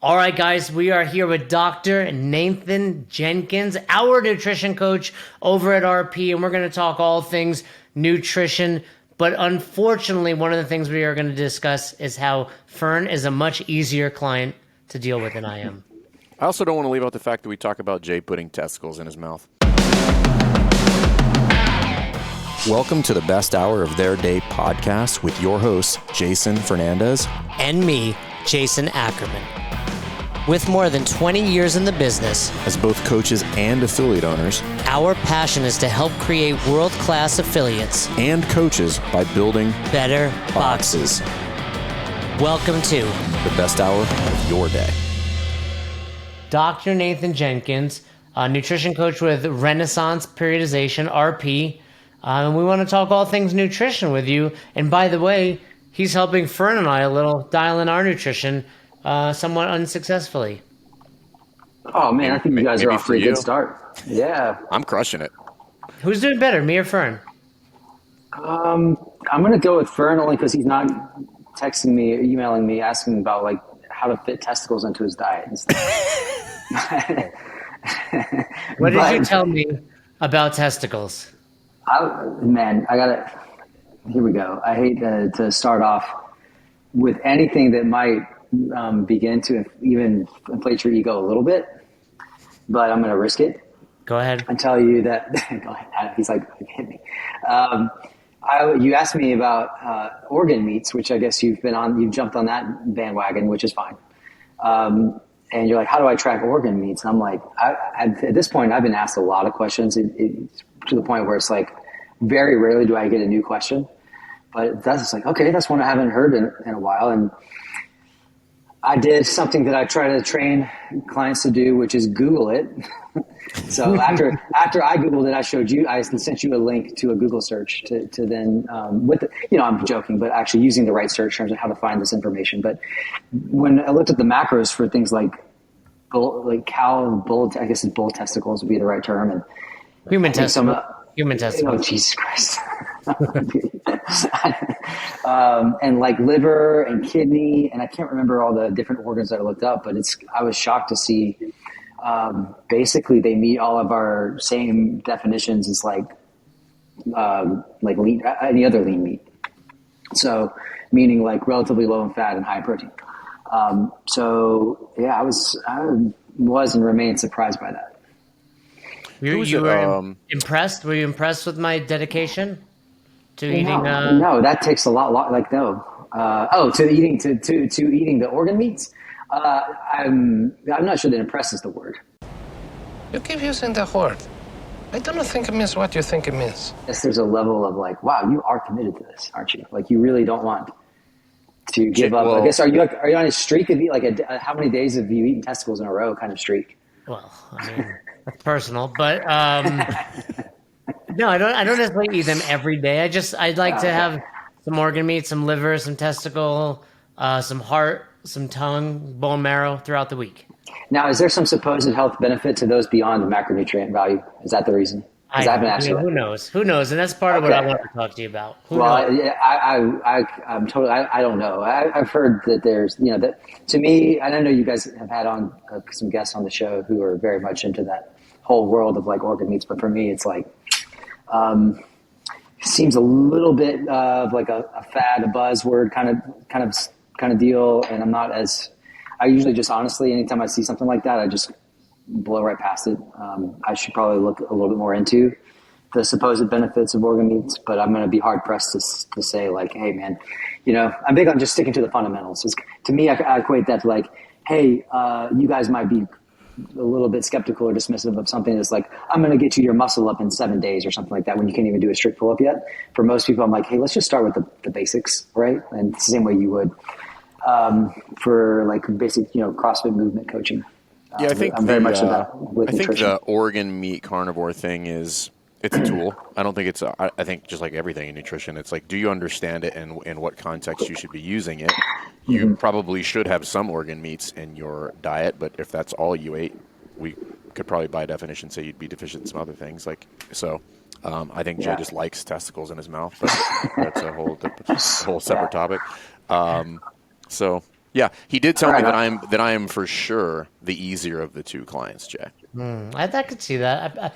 All right, guys, we are here with Dr. Nathan Jenkins, our nutrition coach over at RP, and we're going to talk all things nutrition. But unfortunately, one of the things we are going to discuss is how Fern is a much easier client to deal with than I am. I also don't want to leave out the fact that we talk about Jay putting testicles in his mouth. Welcome to the best hour of their day podcast with your hosts, Jason Fernandez and me, Jason Ackerman. With more than 20 years in the business, as both coaches and affiliate owners, our passion is to help create world-class affiliates and coaches by building better boxes. Welcome to the best hour of your day. Dr. Nathan Jenkins, a nutrition coach with Renaissance Periodization, RP. And we want to talk all things nutrition with you. And by the way, he's helping Fern and I a little dial in our nutrition somewhat unsuccessfly. Oh, man, I think you guys are off to a good start. Yeah. I'm crushing it. Who's doing better, me or Fern? I'm going to go with Fern only because he's not texting me or emailing me asking about, like, how to fit testicles into his diet and stuff. What did you tell me about testicles? Here we go. I hate to start off with anything that might begin to even inflate your ego a little bit, but I'm going to risk it. Go ahead. And tell you that, go ahead. He's like, hit me. You asked me about organ meats, which I guess you've jumped on that bandwagon, which is fine. And you're like, how do I track organ meats? And I'm like, at this point, I've been asked a lot of questions to the point where it's like, very rarely do I get a new question. But that's just like, okay, that's one I haven't heard in a while. And I did something that I try to train clients to do, which is Google it. So after I Googled it, I sent you a link to a Google search to then, I'm joking, but actually using the right search terms of how to find this information. But when I looked at the macros for things like bull testicles would be the right term. And human testicles. Human testicles. Oh, Jesus Christ. And like liver and kidney, and I can't remember all the different organs that I looked up, but I was shocked to see basically they meet all of our same definitions as like lean, any other lean meat. So meaning like relatively low in fat and high protein. So yeah, I was and remain surprised by that. You were impressed? Were you impressed with my dedication to eating? No, that takes a lot. To eating the organ meats. I'm not sure that impressed is the word. You keep using the word. I don't think it means what you think it means. Yes, there's a level of like, wow, you are committed to this, aren't you? Like you really don't want to give up. I guess are you on a streak of like how many days have you eaten testicles in a row kind of streak? Well, I mean, that's personal, but no, I don't necessarily eat them every day. I'd like to have some organ meat, some liver, some testicle, some heart, some tongue, bone marrow throughout the week. Now, is there some supposed health benefit to those beyond the macronutrient value? Is that the reason? I haven't asked you. Who knows? Who knows? And that's part of what I want to talk to you about. I'm totally. I don't know. I've heard that there's, that to me. I don't know. You guys have had on some guests on the show who are very much into that whole world of like organ meats, but for me, it's like seems a little bit of like a fad, a buzzword kind of deal, and I'm not as. I usually just honestly, anytime I see something like that, I just blow right past it. I should probably look a little bit more into the supposed benefits of organ meats, but I'm going to be hard pressed to say like, hey man, I'm big on just sticking to the fundamentals. To me, I equate that to like, hey, you guys might be a little bit skeptical or dismissive of something that's like, I'm going to get you your muscle up in 7 days or something like that when you can't even do a strict pull up yet. For most people, I'm like, hey, let's just start with the basics, right? And it's the same way you would for like basic, CrossFit movement coaching. Yeah, I think I'm very much about with nutrition. I think the organ meat carnivore thing it's a tool. I don't think I think just like everything in nutrition, it's like, do you understand it and in what context you should be using it? You probably should have some organ meats in your diet, but if that's all you ate, we could probably by definition say you'd be deficient in some other things. I think Jay just likes testicles in his mouth, but that's a whole separate topic. So Yeah, he did tell me Fair that I am for sure the easier of the two clients, Jay. I could see that.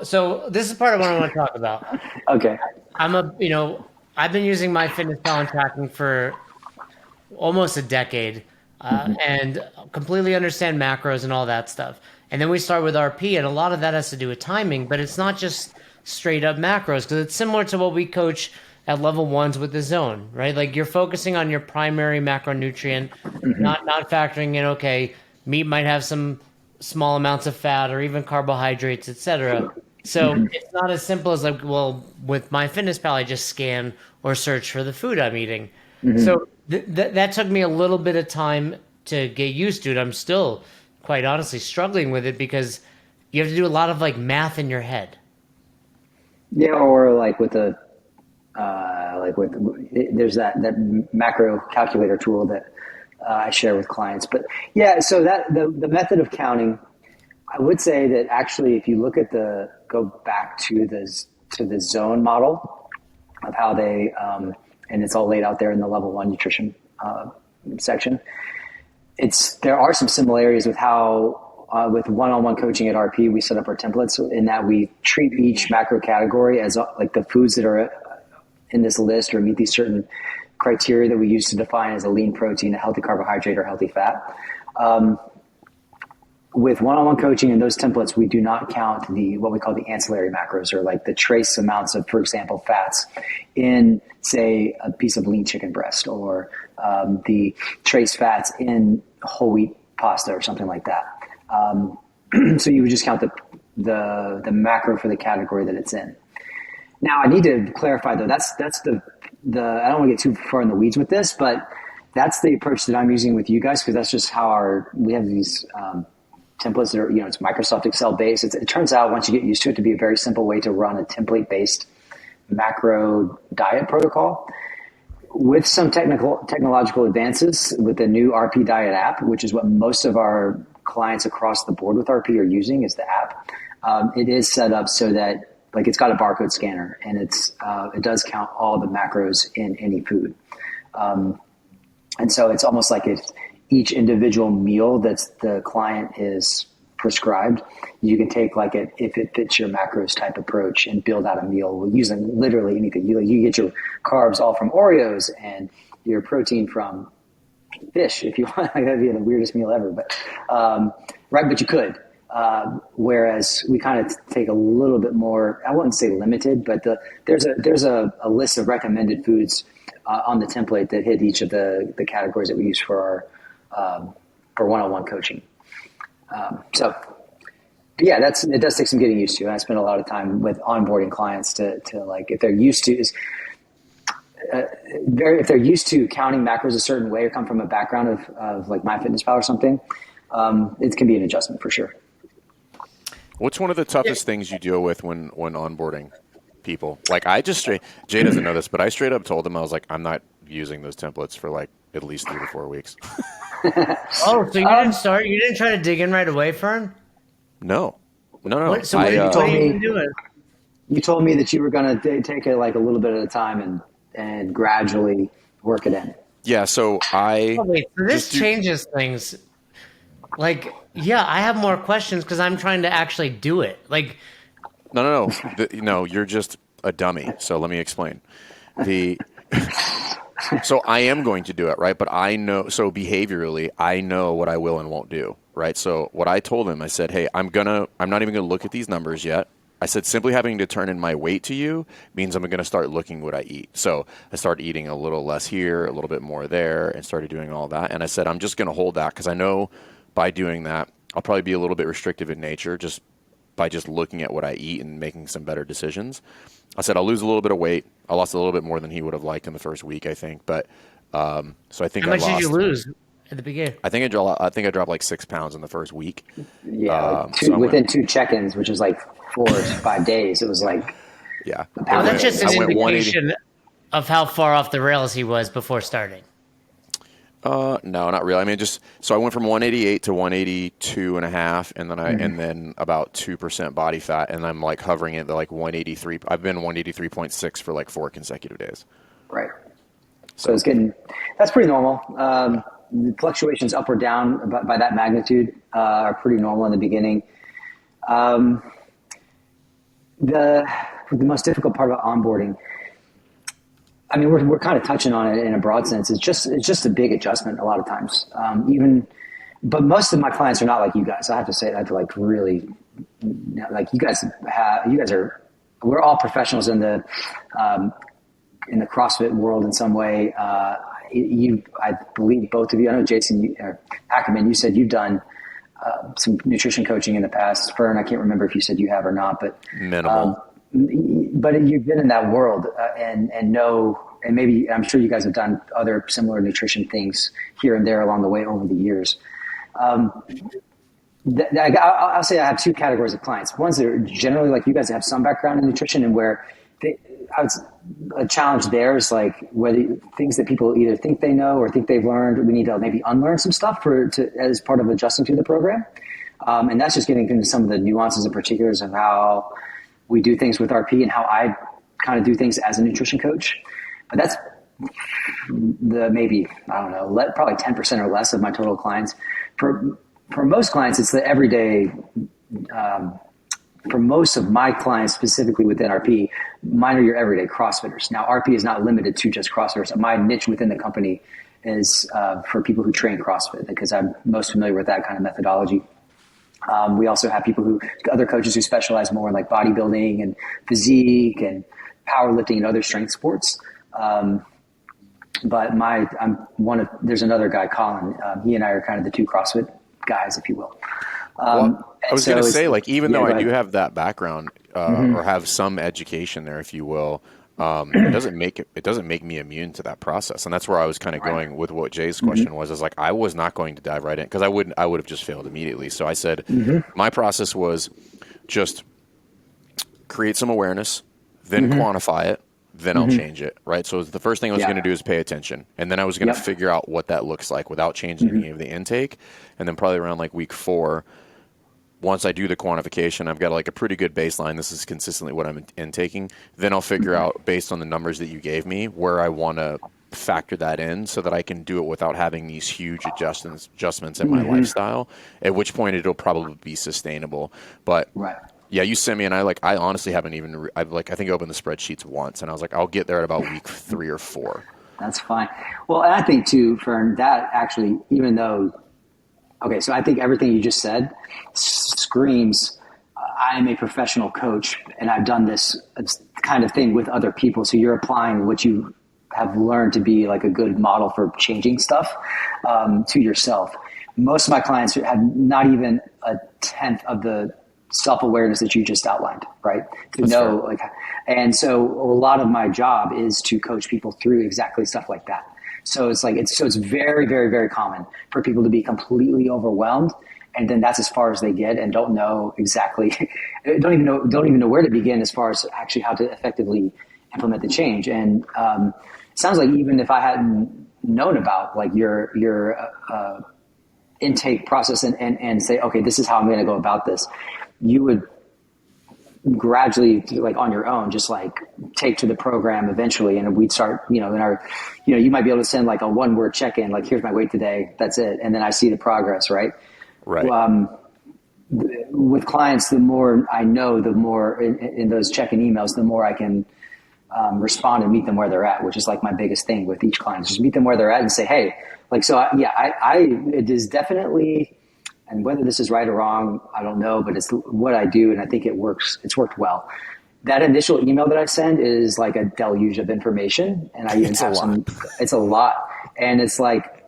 So this is part of what I want to talk about. Okay. I've been using my fitness and tracking for almost a decade, and completely understand macros and all that stuff. And then we start with RP, and a lot of that has to do with timing, but it's not just straight up macros because it's similar to what we coach at level ones with the zone, right? Like you're focusing on your primary macronutrient, not factoring in, okay, meat might have some small amounts of fat or even carbohydrates, etc. So it's not as simple as like, well, with my fitness pal, I just scan or search for the food I'm eating. So that took me a little bit of time to get used to it. I'm still, quite honestly, struggling with it because you have to do a lot of like math in your head. Yeah, or like with there's that macro calculator tool that I share with clients. But yeah, so that the method of counting, I would say that actually, if you look at go back to the zone model of how they and it's all laid out there in the level one nutrition section. There are some similarities with how with one-on-one coaching at RP we set up our templates in that we treat each macro category as like the foods that are in this list or meet these certain criteria that we use to define as a lean protein, a healthy carbohydrate, or healthy fat. With one-on-one coaching and those templates, we do not count what we call the ancillary macros, or like the trace amounts of, for example, fats in, say, a piece of lean chicken breast, or the trace fats in whole wheat pasta or something like that. So you would just count the macro for the category that it's in. Now, I need to clarify though. That's the I don't want to get too far in the weeds with this, but that's the approach that I'm using with you guys because that's just how we have these templates that are, it's Microsoft Excel based. It turns out once you get used to it to be a very simple way to run a template based macro diet protocol with some technological advances with the new RP Diet app, which is what most of our clients across the board with RP are using is the app. It is set up so that like it's got a barcode scanner and it does count all the macros in any food. And so it's almost like if each individual meal that the client is prescribed, you can take like if it fits your macros type approach and build out a meal using literally anything. You get your carbs all from Oreos and your protein from fish if you want. Like that'd be the weirdest meal ever, but right, but you could. Whereas we kind of take a little bit more, I wouldn't say limited, but there's a list of recommended foods on the template that hit each of the categories that we use for our for one-on-one coaching. So yeah, it does take some getting used to. And I spend a lot of time with onboarding clients to like, if they're used to if they're used to counting macros a certain way or come from a background of like MyFitnessPal or something, it can be an adjustment for sure. What's one of the toughest things you deal with when onboarding people? Like Jay doesn't know this, but I straight up told him, I was like, I'm not using those templates for like at least 3 to 4 weeks. Oh, so you didn't try to dig in right away, Fern? No. So what are you even doing? You told me that you were going to take it like a little bit at a time and gradually work it in. Yeah, so this changes things. Like, yeah, I have more questions because I'm trying to actually do it. Like, no, you're just a dummy. So let me explain. So I am going to do it, right? But I know, so behaviorally, I know what I will and won't do, right? So what I told him, I said, hey, I'm not even going to look at these numbers yet. I said, simply having to turn in my weight to you means I'm going to start looking what I eat. So I started eating a little less here, a little bit more there, and started doing all that. And I said, I'm just going to hold that because I know by doing that, I'll probably be a little bit restrictive in nature just by just looking at what I eat and making some better decisions. I said, I'll lose a little bit of weight. I lost a little bit more than he would have liked in the first week, I think. But so I think how much did you lose at the beginning? I think I dropped like 6 pounds in the first week. Yeah, within 2 check-ins, which is like 4 or 5 days. It was like, yeah. Well, that's just an indication of how far off the rails he was before starting. No, not really. I mean, so I went from 188 to 182 and a half, and then and then about 2% body fat, and I'm like hovering at the like 183. I've been 183.6 for like 4 consecutive days. Right. So it's that's pretty normal. the fluctuations up or down by that magnitude are pretty normal in the beginning. The most difficult part about onboarding, I mean, we're kind of touching on it in a broad sense. It's just a big adjustment a lot of times. But most of my clients are not like you guys. I have to say that, like, really, like you guys are. We're all professionals in the CrossFit world in some way. I believe both of you. I know Jason Ackerman. You said you've done some nutrition coaching in the past. Fern, I can't remember if you said you have or not, but minimal. But you've been in that world and know, and maybe I'm sure you guys have done other similar nutrition things here and there along the way over the years. I'll say I have two categories of clients. Ones that are generally like you guys have some background in nutrition, and where a challenge there is like whether things that people either think they know or think they've learned, we need to maybe unlearn some stuff as part of adjusting to the program. And that's just getting into some of the nuances and particulars of how we do things with RP and how I kind of do things as a nutrition coach. But that's maybe, I don't know, probably 10% or less of my total clients. For most clients, it's the everyday. For most of my clients, specifically within RP, mine are your everyday CrossFitters. Now, RP is not limited to just CrossFitters. My niche within the company is for people who train CrossFit, because I'm most familiar with that kind of methodology. We also have other coaches who specialize more in like bodybuilding and physique and powerlifting and other strength sports. But there's another guy, Colin. He and I are kind of the two CrossFit guys, if you will. Well, I was going to say, like, even though I do have that background or have some education there, if you will, it doesn't make me immune to that process. And that's where I was kind of going with what Jay's question was, is like, I was not going to dive right in because I would have just failed immediately. So I said, my process was just create some awareness, then quantify it, then I'll change it. Right. So the first thing I was going to do is pay attention. And then I was going to figure out what that looks like without changing any of the intake. And then probably around like week 4, once I do the quantification, I've got like a pretty good baseline. This is consistently what I'm intaking. Then I'll figure out, based on the numbers that you gave me, where I want to factor that in so that I can do it without having these huge adjustments in my lifestyle, at which point it'll probably be sustainable. But yeah, you sent me, and I honestly haven't even, I think I opened the spreadsheets once, and I was like, I'll get there at about week 3 or 4. That's fine. Well, and I think too, Fern, that actually, even though, okay, so I think everything you just said screams, I am a professional coach and I've done this kind of thing with other people. So you're applying what you have learned to be like a good model for changing stuff to yourself. Most of my clients have not even a tenth of the self-awareness that you just outlined, right? To know, like, and so a lot of my job is to coach people through exactly stuff like that. So it's like, it's very, very, very common for people to be completely overwhelmed. And then that's as far as they get and don't know exactly, don't even know where to begin as far as actually how to effectively implement the change. And it sounds like even if I hadn't known about like your intake process and say, okay, this is how I'm going to go about this, you would gradually, like on your own, just like take to the program eventually. And we'd start, in our, you might be able to send like a 1-word check-in, like, here's my weight today. That's it. And then I see the progress, right? Right. With clients, the more I know, the more in those check-in emails, the more I can respond and meet them where they're at, which is like my biggest thing with each client. Just meet them where they're at and say, hey, like, so it is definitely, and whether this is right or wrong, I don't know, but it's what I do. And I think it works. It's worked well. That initial email that I send is like a deluge of information. And I even it's a lot. And it's like,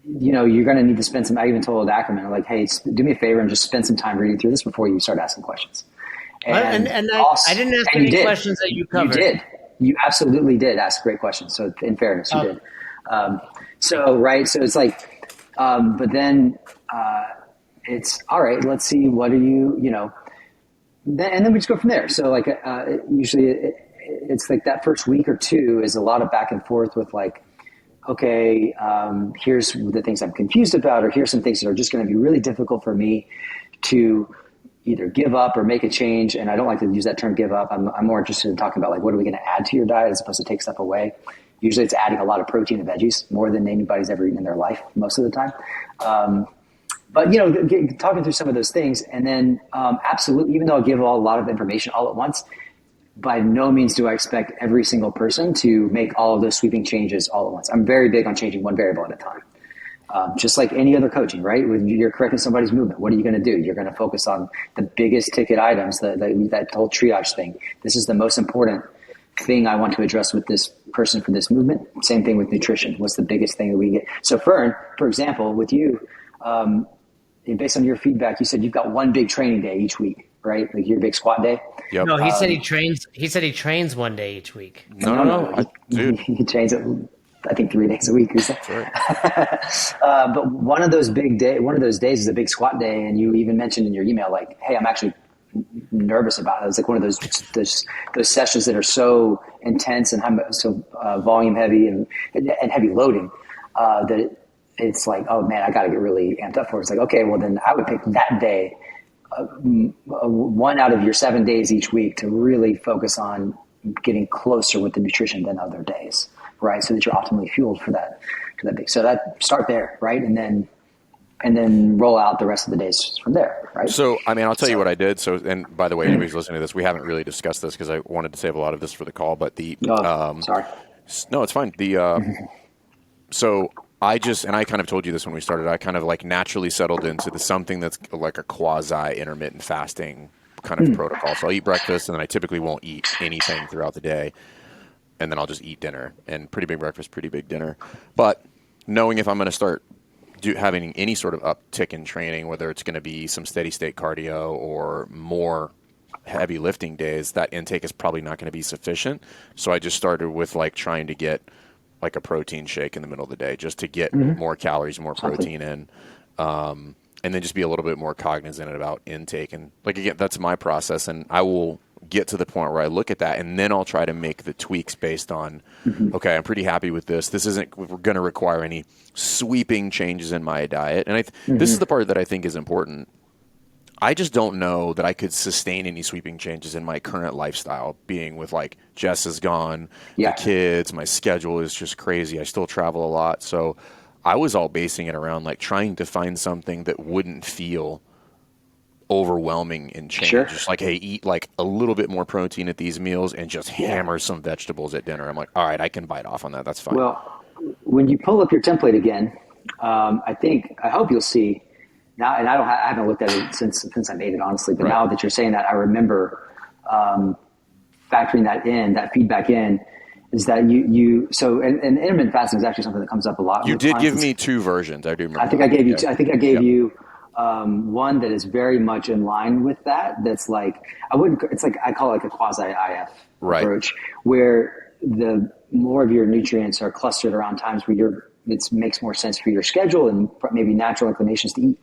you're going to need to spend some, I even told Ackerman, like, hey, do me a favor and just spend some time reading through this before you start asking questions. And I didn't ask any questions that you covered. You did. You absolutely did ask great questions. So in fairness, you did. So it's like, but then it's all right, let's see, what are you, and then we just go from there. So like, usually it's like that first week or 2 is a lot of back and forth with like, okay, here's the things I'm confused about, or here's some things that are just going to be really difficult for me to either give up or make a change. And I don't like to use that term give up. I'm more interested in talking about like, what are we going to add to your diet as opposed to take stuff away. Usually it's adding a lot of protein and veggies, more than anybody's ever eaten in their life most of the time. But, talking through some of those things, and then absolutely, even though I'll give a lot of information all at once, by no means do I expect every single person to make all of those sweeping changes all at once. I'm very big on changing one variable at a time. Just like any other coaching, right? When you're correcting somebody's movement, what are you going to do? You're going to focus on the biggest ticket items, that whole triage thing. This is the most important thing I want to address with this person for this movement. Same thing with nutrition. What's the biggest thing that we get? So Fern, for example, with you, based on your feedback, you said you've got one big training day each week, right? Like your big squat day. Yep. No, he said he trains. He said he trains one day each week. No. Dude. He trains it, I think 3 days a week or something. Right. But one of those days is a big squat day, and you even mentioned in your email, like, "Hey, I'm actually nervous about it." It's like one of those sessions that are so intense and so volume heavy and heavy loading that it's like, oh man, I got to get really amped up for it. It's like, okay, well then I would pick that day, one out of your 7 days each week, to really focus on getting closer with the nutrition than other days, right? So that you're optimally fueled for that big. So that start there, right, and then roll out the rest of the days from there, right? So, I mean, I'll tell you what I did. So, and by the way, anybody's listening to this, we haven't really discussed this because I wanted to save a lot of this for the call. But sorry, no, it's fine. So I kind of told you this when we started. I kind of like naturally settled into something that's like a quasi intermittent fasting kind of protocol. So I'll eat breakfast, and then I typically won't eat anything throughout the day, and then I'll just eat dinner, and pretty big breakfast, pretty big dinner. But knowing if I'm going to start having any sort of uptick in training, whether it's going to be some steady state cardio or more heavy lifting days, that intake is probably not going to be sufficient. So I just started with like trying to get like a protein shake in the middle of the day just to get more calories, more protein in, and then just be a little bit more cognizant about intake. And like, again, that's my process, and I will get to the point where I look at that, and then I'll try to make the tweaks based on, okay, I'm pretty happy with this. This isn't going to require any sweeping changes in my diet. And this is the part that I think is important. I just don't know that I could sustain any sweeping changes in my current lifestyle, being with like Jess is gone, the kids, my schedule is just crazy. I still travel a lot. So I was all basing it around like trying to find something that wouldn't feel overwhelming in change. Sure. Just like, hey, eat like a little bit more protein at these meals and just hammer some vegetables at dinner. I'm like, all right, I can bite off on that. That's fine. Well, when you pull up your template again, I hope you'll see now, and I haven't looked at it since I made it, honestly, but now that you're saying that, I remember factoring that feedback in, is that and intermittent fasting is actually something that comes up a lot. You did give me two versions. I do remember. I think I gave you one that is very much in line with that. That's like, I call it like a quasi IF approach, where the more of your nutrients are clustered around times where it makes more sense for your schedule and maybe natural inclinations to eat.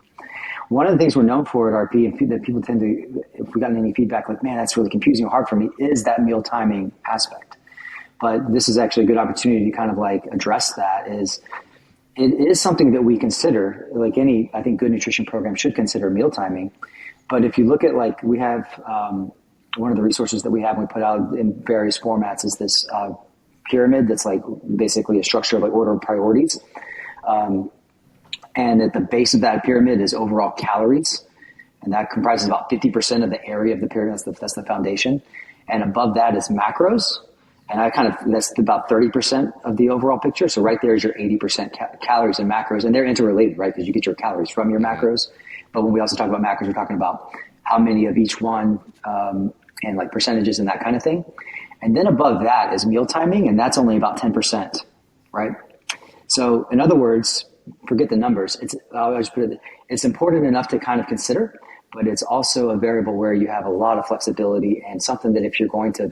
One of the things we're known for at RP, and that people tend to, if we got any feedback like, man, that's really confusing or hard for me, is that meal timing aspect. But this is actually a good opportunity to kind of like address that. It is something that we consider, like any, I think, good nutrition program should consider meal timing. But if you look at, like, we have one of the resources that we have, we put out in various formats, is this pyramid that's like basically a structure of like order of priorities. And at the base of that pyramid is overall calories. And that comprises about 50% of the area of the pyramid. That's the foundation. And above that is macros. And that's about 30% of the overall picture. So right there is your 80% calories and macros. And they're interrelated, right? Because you get your calories from your macros. But when we also talk about macros, we're talking about how many of each one, and like percentages and that kind of thing. And then above that is meal timing, and that's only about 10%, right? So in other words, forget the numbers. It's important enough to kind of consider, but it's also a variable where you have a lot of flexibility, and something that if you're going to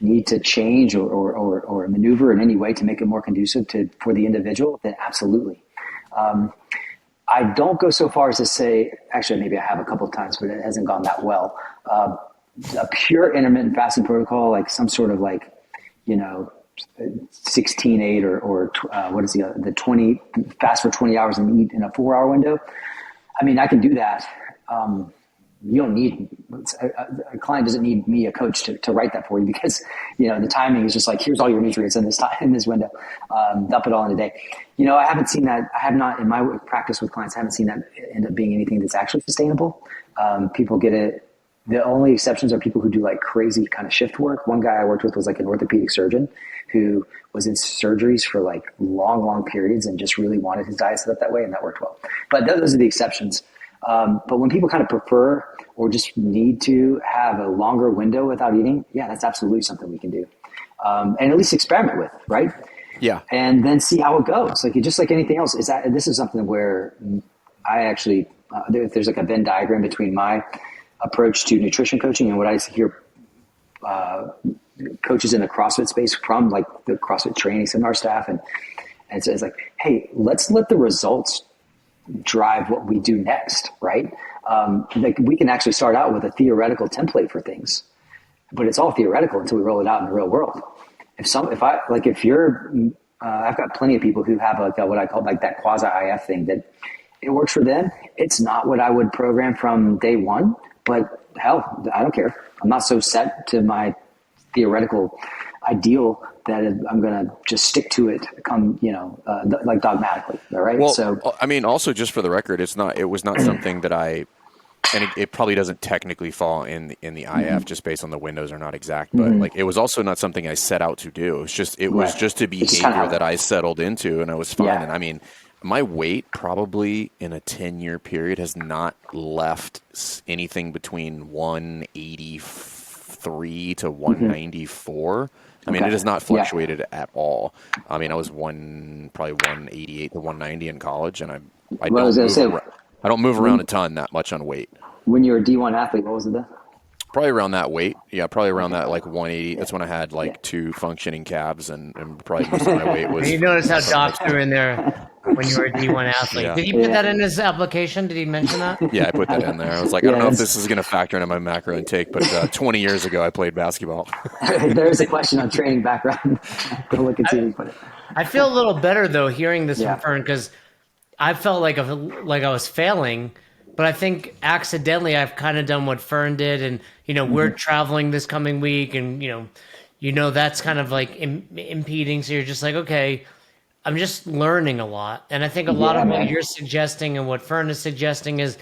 need to change or maneuver in any way to make it more conducive for the individual, then absolutely. I don't go so far as to say, actually maybe I have a couple of times, but it hasn't gone that well. A pure intermittent fasting protocol, like some sort of like, 16-8 or what is the 20, fast for 20 hours and eat in a 4-hour window. I mean, I can do that. you don't need a client doesn't need me, a coach, to write that for you, because the timing is just like, here's all your nutrients in this time, in this window, dump it all in a day. I haven't seen that. I have not, in my practice with clients, I haven't seen that end up being anything that's actually sustainable. People get it. The only exceptions are people who do like crazy kind of shift work. One guy I worked with was like an orthopedic surgeon who was in surgeries for like long periods and just really wanted his diet set up that way, and that worked well. But those are the exceptions. But when people kind of prefer or just need to have a longer window without eating, yeah, that's absolutely something we can do. And at least experiment with, right? Yeah. And then see how it goes. Like, just like anything else, this is something where I actually, there's like a Venn diagram between my approach to nutrition coaching and what I hear coaches in the CrossFit space from, like the CrossFit training seminar staff. And it's like, hey, let's let the results drive what we do next, right? Like, we can actually start out with a theoretical template for things, but it's all theoretical until we roll it out in the real world. I've got plenty of people who have like what I call like that quasi IF thing that it works for them. It's not what I would program from day one, but hell, I don't care. I'm not so set to my theoretical ideal that I'm going to just stick to it, like dogmatically. All right. Well, so, I mean, also just for the record, it was not something that and it probably doesn't technically fall in the IF just based on the windows are not exact, but like, it was also not something I set out to do. It was just a behavior that I settled into, and I was fine. Yeah. And I mean, my weight probably in a 10-year period has not left anything between 183 to 194. I mean, it has not fluctuated at all. I mean, I was probably 188 to 190 in college, and I don't move around a ton that much on weight. When you were a D1 athlete, what was it then? Probably around that weight. Yeah, probably around that like 180. That's when I had like 2 functioning calves, and probably most of my weight was. You notice how Doc threw in there when you were a D1 athlete. Yeah. Did he put that in his application? Did he mention that? Yeah, I put that in there. I was like, I don't know if this is going to factor into my macro intake, but 20 years ago I played basketball. There's a question on training background. Go look and see who you put it. I feel a little better though hearing this from Fern, because I felt like I was failing, but I think accidentally I've kind of done what Fern did, and we're traveling this coming week, and that's kind of like impeding. So you're just like, okay, I'm just learning a lot, and I think a lot of what you're suggesting and what Fern is suggesting is,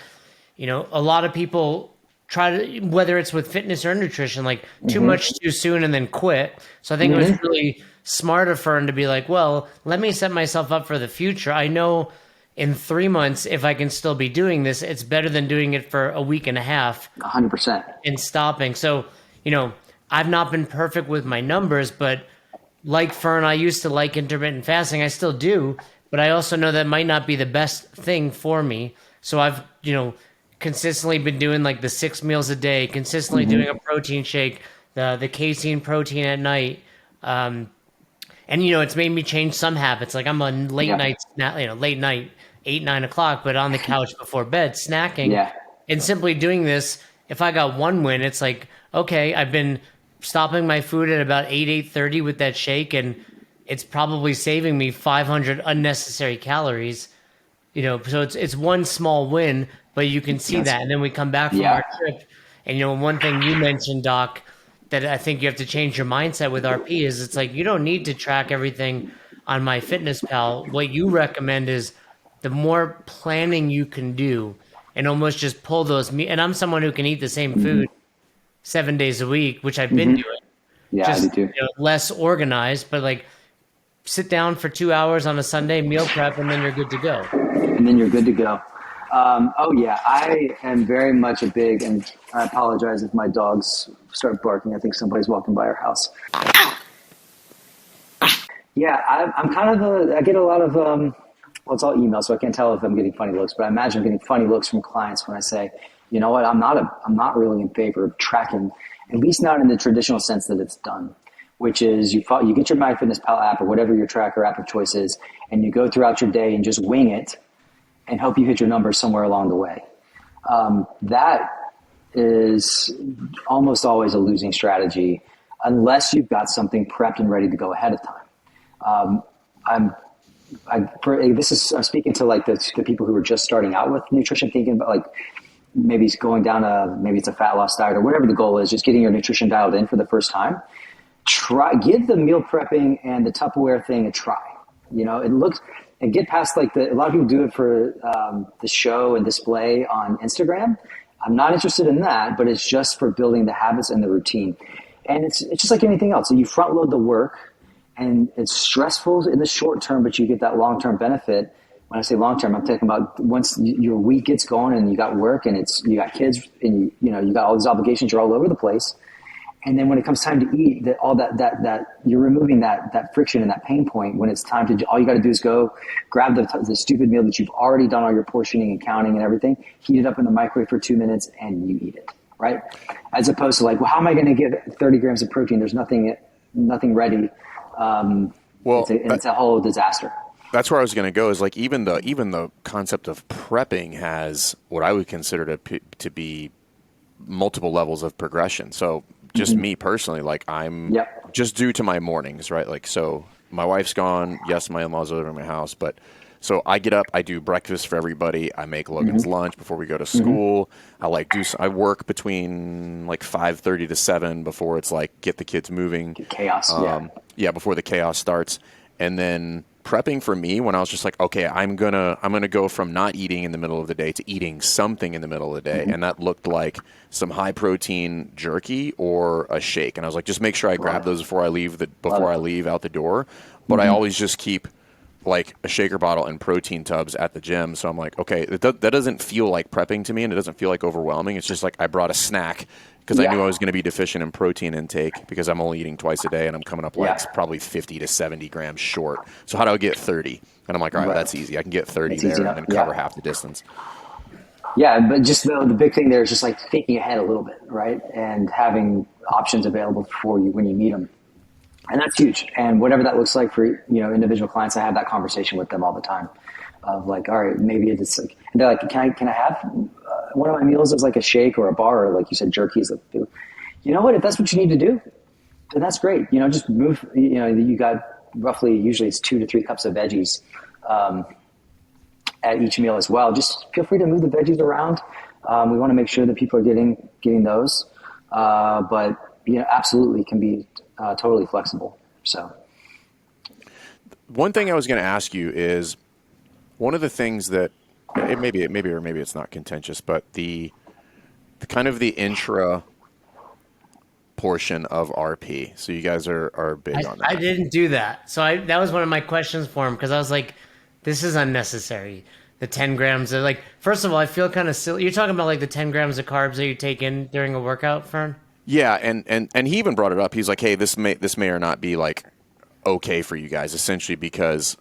a lot of people try to, whether it's with fitness or nutrition, like too much too soon and then quit. So I think it was really smart of Fern to be like, well, let me set myself up for the future. I know in 3 months, if I can still be doing this, it's better than doing it for a week and a half. 100%. And stopping. So, I've not been perfect with my numbers, but like Fern, I used to like intermittent fasting. I still do, but I also know that might not be the best thing for me. So I've, consistently been doing like the 6 meals a day, consistently doing a protein shake, the casein protein at night. And, it's made me change some habits. Like I'm a late night, 8, 9 o'clock, but on the couch before bed, snacking. Yeah. And simply doing this, if I got one win, it's like, okay, I've been stopping my food at about 8:30 with that shake, and it's probably saving me 500 unnecessary calories. So it's one small win, but you can see that. And then we come back from our trip, and one thing you mentioned, Doc, that I think you have to change your mindset with RP is it's like, you don't need to track everything on MyFitnessPal. What you recommend is the more planning you can do and almost just pull those and I'm someone who can eat the same food 7 days a week, which I've been doing. Yeah, just, I do too. Less organized, but like sit down for 2 hours on a Sunday, meal prep, and then you're good to go. I am very much a big, and I apologize if my dogs start barking. I think somebody's walking by our house. Yeah, I'm kind of I get a lot of, it's all email, so I can't tell if I'm getting funny looks, but I imagine I'm getting funny looks from clients when I say, you know what, I'm not really in favor of tracking, at least not in the traditional sense that it's done, which is you get your MyFitnessPal app or whatever your tracker app of choice is, and you go throughout your day and just wing it and hope you hit your numbers somewhere along the way. That is almost always a losing strategy unless you've got something prepped and ready to go ahead of time. I'm speaking to like the people who are just starting out with nutrition, thinking about like, maybe it's going down maybe it's a fat loss diet or whatever the goal is, just getting your nutrition dialed in for the first time, give the meal prepping and the Tupperware thing a try. And get past a lot of people do it for the show and display on Instagram. I'm not interested in that, but it's just for building the habits and the routine. And it's just like anything else. So you front load the work, and it's stressful in the short term, but you get that long-term benefit. When I say long-term, I'm talking about once your week gets going and you got work and you got kids and you got all these obligations, you're all over the place. And then when it comes time to eat, that you're removing that friction and that pain point. When it's time to, all you got to do is go grab the stupid meal that you've already done all your portioning and counting and everything, heat it up in the microwave for 2 minutes, and you eat it, right? As opposed to well, how am I going to get 30 grams of protein? There's nothing ready. It's a whole disaster. That's where I was going to go. Is even the concept of prepping has what I would consider to be multiple levels of progression. So just me personally, I'm just due to my mornings, right? So my wife's gone. Yes, my in-laws live in my house, but so I get up, I do breakfast for everybody. I make Logan's lunch before we go to school. I work between 5:30 to 7 before it's get the kids moving. Chaos. Before the chaos starts. And then prepping for me, when I was just okay, I'm gonna go from not eating in the middle of the day to eating something in the middle of the day, and that looked like some high protein jerky or a shake, and I was just make sure I grab those before I leave out the door. But I always just keep a shaker bottle and protein tubs at the gym, so I'm okay, that doesn't feel like prepping to me, and it doesn't feel overwhelming. It's just I brought a snack because I knew I was going to be deficient in protein intake because I'm only eating twice a day and I'm coming up probably 50 to 70 grams short. So how do I get 30? And I'm all right, that's easy. I can get 30 there and cover half the distance. Yeah, but just the big thing there is just thinking ahead a little bit, right? And having options available for you when you need them. And that's huge. And whatever that looks like for, individual clients, I have that conversation with them all the time of all right, maybe it's and they're can I have one of my meals is a shake or a bar, or you said, jerky is you know what, if that's what you need to do, then that's great. Just move, you got roughly, usually it's 2 to 3 cups of veggies at each meal as well. Just feel free to move the veggies around. We want to make sure that people are getting those. But absolutely can be totally flexible. So one thing I was going to ask you is one of the things that maybe it's not contentious, but the kind of the intra portion of RP. So you guys are big on that. I didn't do that. So that was one of my questions for him, because I was this is unnecessary. The 10 grams of first of all, I feel kind of silly. You're talking about the 10 grams of carbs that you take in during a workout, Fern? Yeah, and he even brought it up. He's hey, this may or not be okay for you guys, essentially, because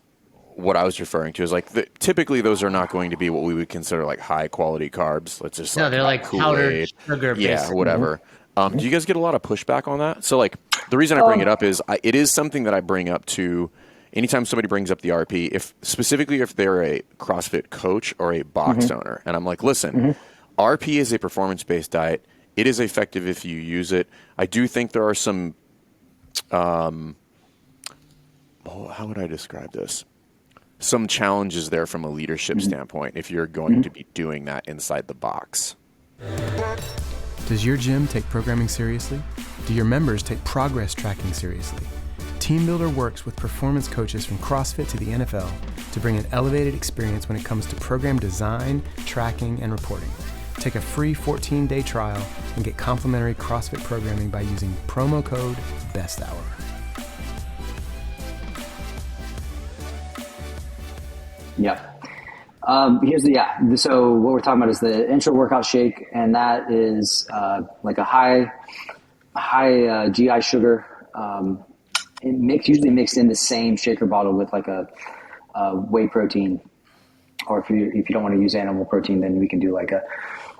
what I was referring to is typically those are not going to be what we would consider high quality carbs. Let's just no, they're powdered sugar, yeah, whatever. Do you guys get a lot of pushback on that? So the reason I bring it up is it is something that I bring up to anytime somebody brings up the RP, specifically if they're a CrossFit coach or a box owner, and I'm listen, RP is a performance based diet. It is effective if you use it. I do think there are some, how would I describe this? Some challenges there from a leadership standpoint if you're going to be doing that inside the box. Does your gym take programming seriously? Do your members take progress tracking seriously? TeamBuilder works with performance coaches from CrossFit to the NFL to bring an elevated experience when it comes to program design, tracking, and reporting. Take a free 14-day trial and get complimentary CrossFit programming by using promo code BESTHOUR. Yeah. So what we're talking about is the Intra-Workout Shake, and that is a high GI sugar. Usually mixed in the same shaker bottle with a whey protein, or if you don't want to use animal protein, then we can do a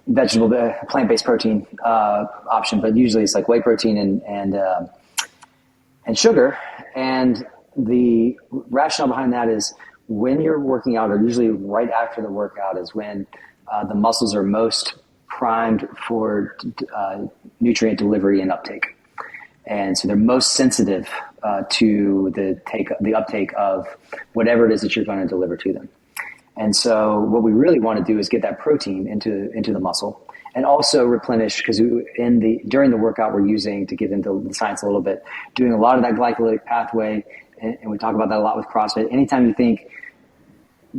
vegetable, plant-based protein option. But usually it's whey protein and sugar. And the rationale behind that is when you're working out, or usually right after the workout, is when the muscles are most primed for nutrient delivery and uptake. And so they're most sensitive to the uptake of whatever it is that you're going to deliver to them. And so what we really want to do is get that protein into the muscle. and also replenish, because during the workout we're using, to get into the science a little bit, doing a lot of that glycolytic pathway, and we talk about that a lot with CrossFit. Anytime you think,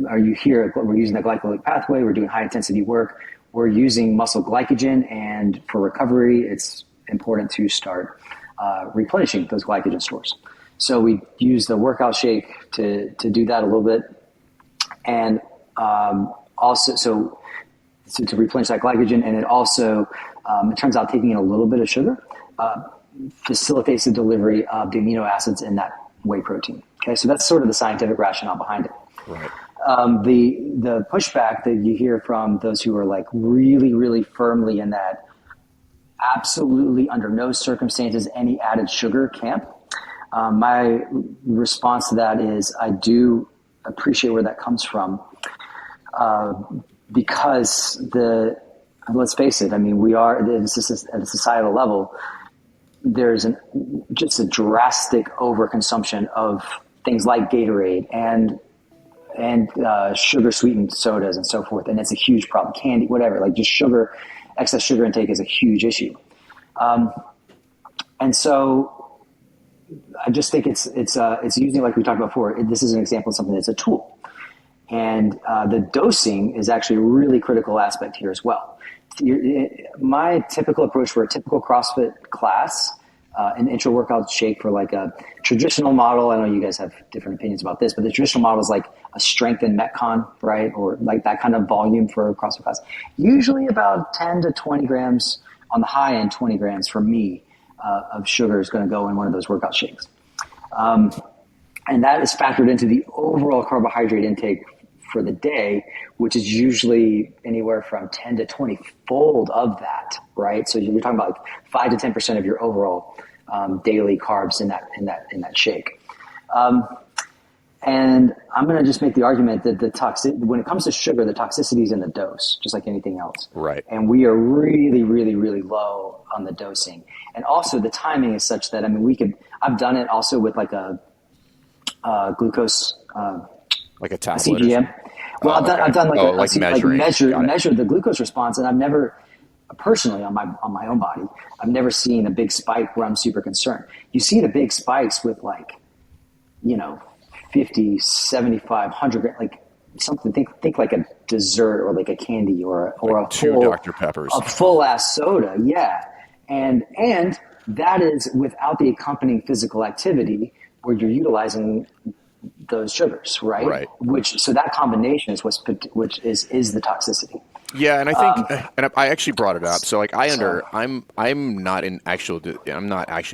or you hear we're using the glycolytic pathway, we're doing high intensity work, we're using muscle glycogen, and for recovery, it's important to start replenishing those glycogen stores. So we use the workout shake to do that a little bit, and also to replenish that glycogen, and it also it turns out taking in a little bit of sugar facilitates the delivery of the amino acids in that whey protein. Okay, so that's sort of the scientific rationale behind it. Right. The pushback that you hear from those who are like really, really firmly in that absolutely under no circumstances any added sugar camp, my response to that is I do appreciate where that comes from, because let's face it, I mean, we are at a societal level, there's just a drastic overconsumption of things like Gatorade and sugar sweetened sodas and so forth, and it's a huge problem. Candy, whatever, like just excess sugar intake is a huge issue, and so I just think it's using, like we talked about before. This is an example of something that's a tool, and the dosing is actually a really critical aspect here as well. My typical approach for a typical CrossFit class, an intra-workout shake for like a traditional model. I know you guys have different opinions about this, but the traditional model is like a strength and Metcon, right? Or like that kind of volume for a CrossFit class. Usually about 10 to 20 grams on the high end, 20 grams for me of sugar is going to go in one of those workout shakes. And that is factored into the overall carbohydrate intake for the day, which is usually anywhere from 10 to 20 fold of that, right? So you're talking about like 5 to 10% of your overall daily carbs in that shake. And I'm going to just make the argument that when it comes to sugar, the toxicity is in the dose, just like anything else. Right. And we are really, really, really low on the dosing. And also the timing is such that, I mean, I've done it also with like a glucose, like a tablet. CGM. Well, I've done like measure the glucose response, and I've never personally on my own body, I've never seen a big spike where I'm super concerned. You see the big spikes with like, 50, 75, 100, like something. Think like a dessert or like a candy or like a two full Dr. Peppers, a full ass soda, yeah. And that is without the accompanying physical activity where you're utilizing those sugars, right? Right. So that combination is which is the toxicity. Yeah, and I think, and I actually brought it up. So like I'm not actually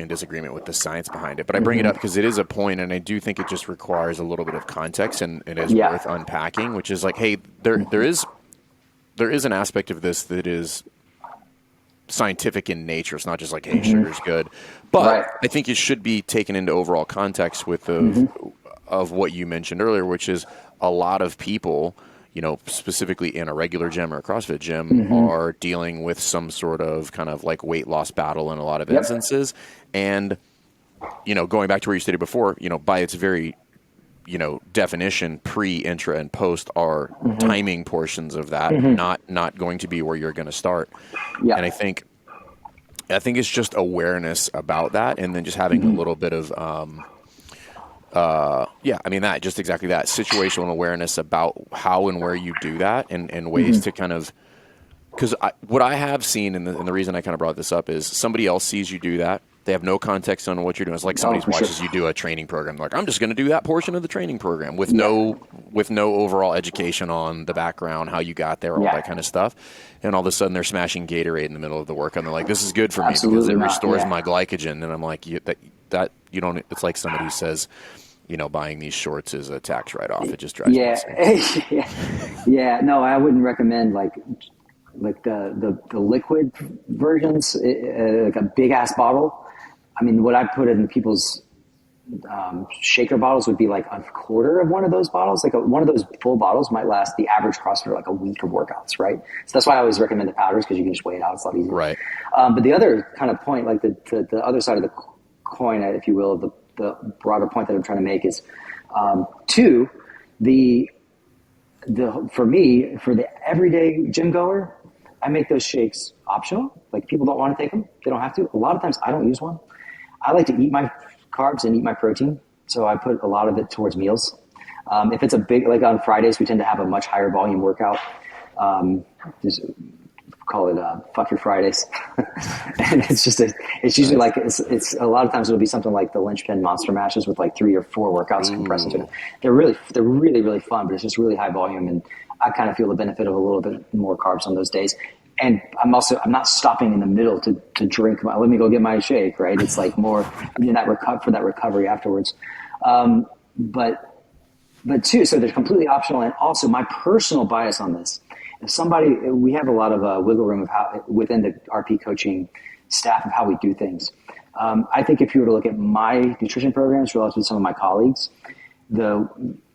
in disagreement with the science behind it, but I bring it up because it is a point, and I do think it just requires a little bit of context, and it is worth unpacking. Which is like, hey, there is an aspect of this that is scientific in nature. It's not just like, hey, sugar's good, but I think it should be taken into overall context of what you mentioned earlier, which is a lot of people, specifically in a regular gym or a CrossFit gym, are dealing with some sort of kind of like weight loss battle in a lot of instances. And, going back to where you stated before, by its very, definition, pre, intra, and post are timing portions of that, not going to be where you're going to start. Yeah. And I think it's just awareness about that, and then just having a little bit of, just exactly that, situational awareness about how and where you do that, and ways to kind of, because what I have seen, and the reason I kind of brought this up is somebody else sees you do that. They have no context on what you're doing. It's like somebody watches you do a training program. Like, I'm just going to do that portion of the training program with no overall education on the background, how you got there, all that kind of stuff. And all of a sudden they're smashing Gatorade in the middle of the workout. And they're like, this is good for me because it restores my glycogen. And I'm like, that you don't, it's like somebody who says, buying these shorts is a tax write-off. It just drives me insane. Yeah. No, I wouldn't recommend like the liquid versions, like a big ass bottle. I mean, what I put in people's shaker bottles would be like a quarter of one of those bottles. Like one of those full bottles might last the average CrossFitter like a week of workouts, right? So that's why I always recommend the powders, because you can just weigh it out. It's a lot easier. Right. But the other kind of point, like the other side of the coin, if you will, the broader point that I'm trying to make is, for the everyday gym goer, I make those shakes optional. Like people don't want to take them. They don't have to. A lot of times I don't use one. I like to eat my carbs and eat my protein. So I put a lot of it towards meals. If it's a big, like on Fridays, we tend to have a much higher volume workout. Just call it fuck your Fridays. And it's usually like, it's a lot of times it'll be something like the linchpin monster matches with like 3 or 4 workouts compressed into it. They're really fun, but it's just really high volume. And I kind of feel the benefit of a little bit more carbs on those days. And I'm not stopping in the middle to drink let me go get my shake, right? It's like more in that for that recovery afterwards. But too, so they're completely optional. And also my personal bias on this, if we have a lot of wiggle room of how within the RP coaching staff of how we do things. I think if you were to look at my nutrition programs relative to some of my colleagues, the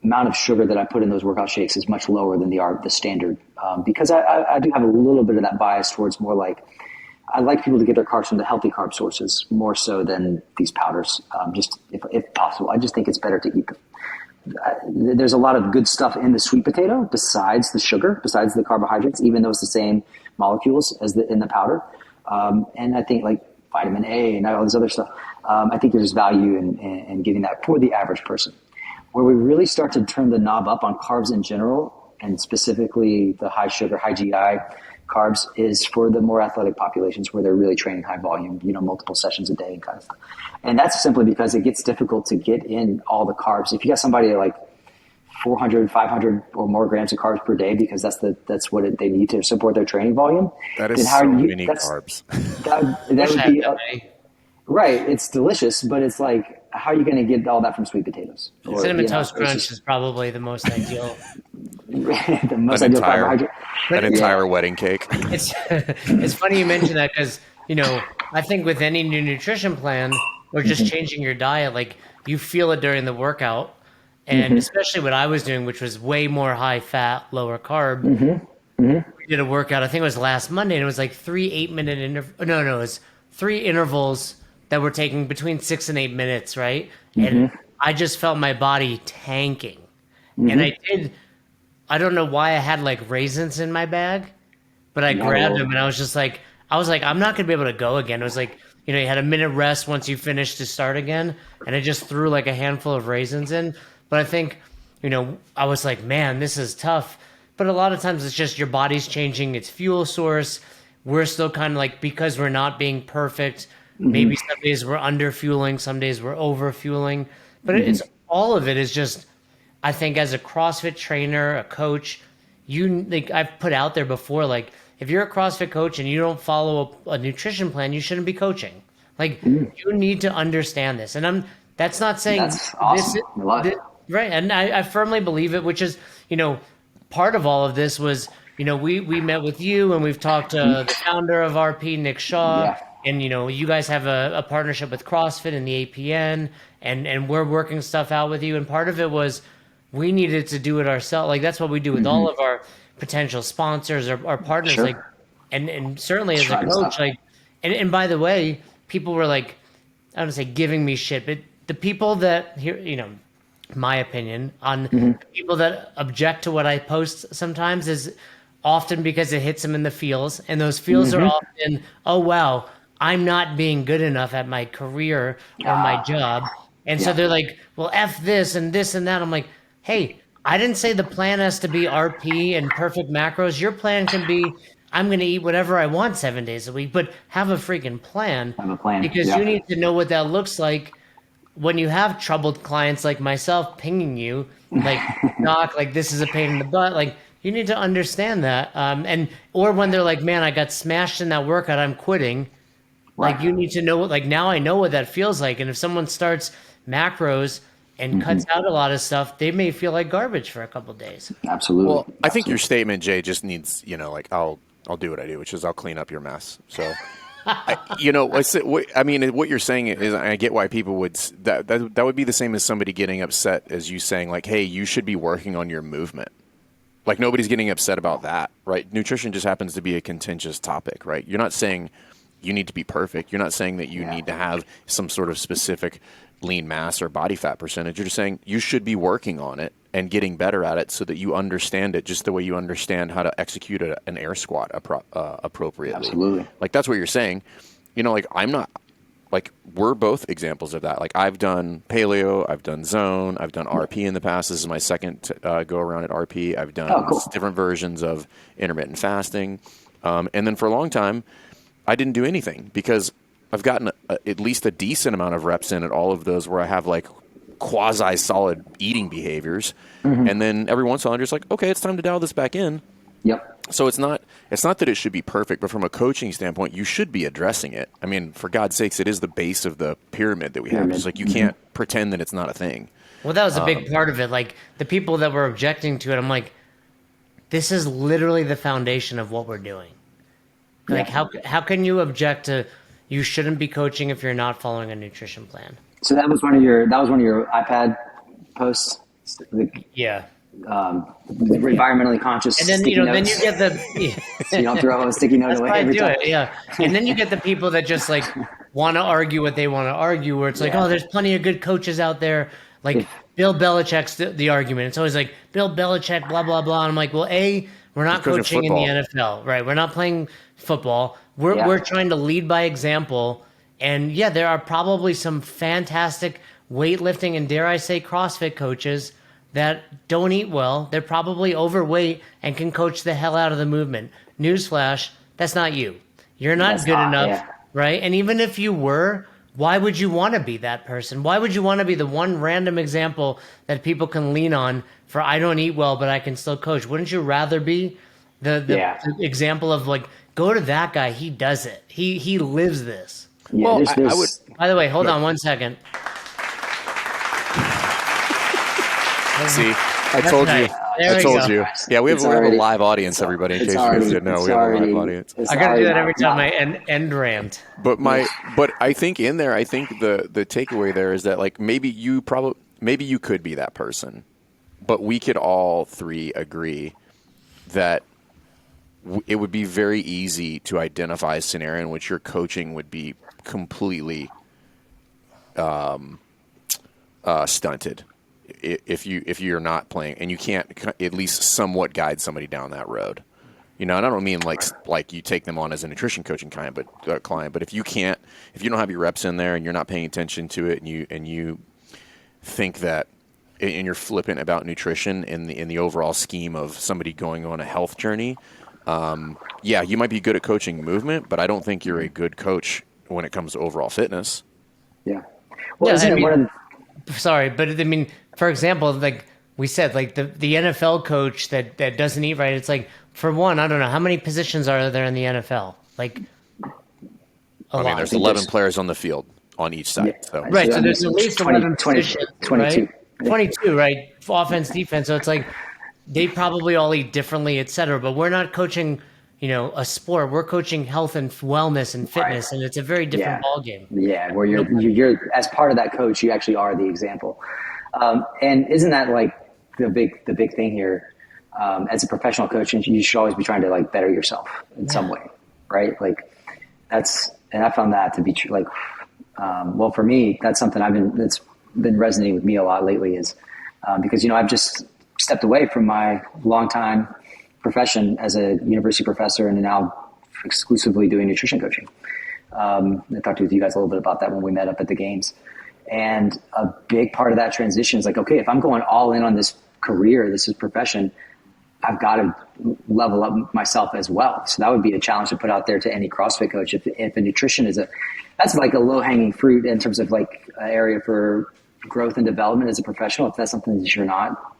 amount of sugar that I put in those workout shakes is much lower than the standard. Because I do have a little bit of that bias towards more like, I like people to get their carbs from the healthy carb sources more so than these powders, just if possible. I just think it's better to eat them. There's a lot of good stuff in the sweet potato besides the sugar, besides the carbohydrates, even though it's the same molecules as in the powder. And I think like vitamin A and all this other stuff, I think there's value in getting that for the average person. Where we really start to turn the knob up on carbs in general, and specifically the high sugar, high GI carbs, is for the more athletic populations where they're really training high volume, multiple sessions a day and kind of stuff. And that's simply because it gets difficult to get in all the carbs. If you got somebody at like 400, 500 or more grams of carbs per day, because that's what they need to support their training volume. That is so many carbs. That would be right. It's delicious, but it's like, how are you going to get all that from sweet potatoes? Cinnamon Toast Crunch is probably the most ideal. The most ideal carbohydrate. An entire wedding cake. It's funny you mention that because, I think with any new nutrition plan or just changing your diet, like you feel it during the workout. And especially what I was doing, which was way more high fat, lower carb. We did a workout, I think it was last Monday, and it was like 3 8-minute intervals. No, it was 3 intervals that were taking between 6 and 8 minutes, right? And I just felt my body tanking. And I don't know why I had like raisins in my bag, but I grabbed them and I was like, I'm not going to be able to go again. It was like, you had a minute rest once you finished to start again. And I just threw like a handful of raisins in. But I think, I was like, man, this is tough. But a lot of times it's just your body's changing its fuel source. We're still kind of like, because we're not being perfect, maybe some days we're under fueling, some days we're over fueling. But it's all of it is just, I think as a CrossFit trainer, a coach, I've put out there before, like if you're a CrossFit coach and you don't follow a nutrition plan, you shouldn't be coaching. Like you need to understand this. And that's not saying that's awesome. Right. And I firmly believe it, which is, part of all of this was, we met with you and we've talked to the founder of RP, Nick Shaw. Yeah. And, you guys have a partnership with CrossFit and the APN, and we're working stuff out with you. And part of it was we needed to do it ourselves. Like, that's what we do with all of our potential sponsors or our partners. Sure. Like, and certainly as a coach, like, and by the way, people were like, I don't want to say giving me shit, but the people that here, my opinion on people that object to what I post sometimes is often because it hits them in the feels. And those feels are often, oh, wow, I'm not being good enough at my career or my job. And so they're like, well, F this and this and that. I'm like, hey, I didn't say the plan has to be RP and perfect macros. Your plan can be, I'm going to eat whatever I want 7 days a week, but have a freaking plan. Have a plan. Because you need to know what that looks like when you have troubled clients like myself pinging you, like, Doc, like, this is a pain in the butt. Like, you need to understand that. Or when they're like, man, I got smashed in that workout, I'm quitting. Right. Like, you need to know, like, now I know what that feels like. And if someone starts macros and cuts out a lot of stuff, they may feel like garbage for a couple of days. Absolutely. Well, I think your statement, Jay, just needs, like, I'll do what I do, which is I'll clean up your mess. So, what you're saying is, I get why people would, that would be the same as somebody getting upset as you saying, like, hey, you should be working on your movement. Like, nobody's getting upset about that, right? Nutrition just happens to be a contentious topic, right? You're not saying you need to be perfect. You're not saying that you need to have some sort of specific lean mass or body fat percentage. You're just saying you should be working on it and getting better at it so that you understand it just the way you understand how to execute an air squat appropriately. Absolutely. Like, that's what you're saying. You know, like, I'm not, like, we're both examples of that. Like, I've done paleo, I've done zone, I've done RP in the past. This is my second go around at RP. I've done different versions of intermittent fasting. And then for a long time, I didn't do anything because I've gotten at least a decent amount of reps in at all of those where I have, like, quasi-solid eating behaviors. And then every once in a while, I'm just like, okay, it's time to dial this back in. Yep. So it's not that it should be perfect, but from a coaching standpoint, you should be addressing it. I mean, for God's sakes, it is the base of the pyramid that we have. It's like, you can't pretend that it's not a thing. Well, that was a big part of it. Like, the people that were objecting to it, I'm like, this is literally the foundation of what we're doing. Like, how can you object to you shouldn't be coaching if you're not following a nutrition plan? So that was one of your iPad posts. Yeah. Environmentally conscious. And then then you get the so you don't throw a sticky note away every time. Yeah. And then you get the people that just like want to argue what they want to argue, where it's like, oh, there's plenty of good coaches out there. Like Bill Belichick's the argument. It's always like Bill Belichick, blah blah blah. And I'm like, well, we're not coaching in the NFL, right? We're not playing football. We're trying to lead by example. And yeah, there are probably some fantastic weightlifting and, dare I say, CrossFit coaches that don't eat well. They're probably overweight and can coach the hell out of the movement. Newsflash, that's not you. You're not good enough, right? And even if you were, why would you want to be that person? Why would you want to be the one random example that people can lean on for, I don't eat well, but I can still coach? Wouldn't you rather be the example of, like, go to that guy, he does it. He lives this. Yeah, well, there's... I would. By the way, hold on 1 second. See, I told you. I told you. Yeah, we have a live audience, everybody. In case you didn't know, we have a live audience. I gotta do that every time I end rant. But I think the takeaway there is that, like, maybe you could be that person, but we could all three agree that it would be very easy to identify a scenario in which your coaching would be completely stunted if you're not playing and you can't at least somewhat guide somebody down that road. You know, and I don't mean like you take them on as a nutrition coaching client, but if you don't have your reps in there and you're not paying attention to it, and you think that, and you're flippant about nutrition in the overall scheme of somebody going on a health journey, you might be good at coaching movement, but I don't think you're a good coach when it comes to overall fitness. Yeah. Well, sorry, but I mean, for example, like we said, like the NFL coach that doesn't eat right, it's like, for one, I don't know, how many positions are there in the NFL? Like, I mean, there's 11 players on the field on each side. Yeah. So. Right, so there's at least 11 positions, 22. Right? 22, right? Offense, defense. So it's like they probably all eat differently, et cetera. But we're not coaching, a sport. We're coaching health and wellness and fitness, and it's a very different ballgame. Yeah, where you're as part of that coach, you actually are the example. And isn't that like the big thing here? As a professional coach, you should always be trying to, like, better yourself in some way, right? Like, and I found that to be true. Like, well, for me, that's something that's been resonating with me a lot lately is because I've just stepped away from my longtime profession as a university professor and now exclusively doing nutrition coaching. I talked with you guys a little bit about that when we met up at the games. And a big part of that transition is like, okay, if I'm going all in on this career, this is profession, I've got to level up myself as well. So that would be a challenge to put out there to any CrossFit coach. If a nutrition that's like a low hanging fruit in terms of like an area for growth and development as a professional. If that's something that you're not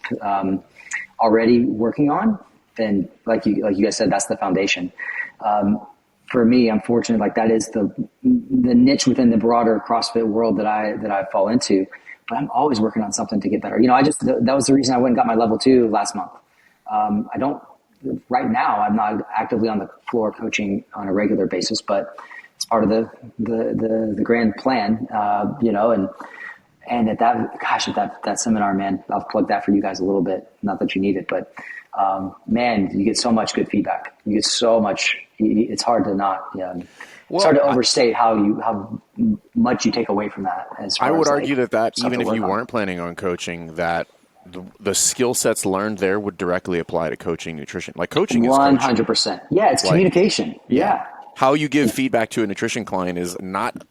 already working on, then like you guys said, that's the foundation. For me, I'm fortunate, like that is the niche within the broader CrossFit world that I fall into, but I'm always working on something to get better. That was the reason I went and got my level 2 last month. Right now, I'm not actively on the floor coaching on a regular basis, but it's part of the grand plan, and at that seminar, man, I'll plug that for you guys a little bit. Not that you need it, but man, you get so much good feedback. You get so much. It's hard to not. It's hard to overstate how much you take away from that. I would argue that even if you weren't planning on coaching, that the skill sets learned there would directly apply to coaching nutrition. Like coaching is 100%. Yeah, it's communication. Yeah. How you give feedback to a nutrition client is not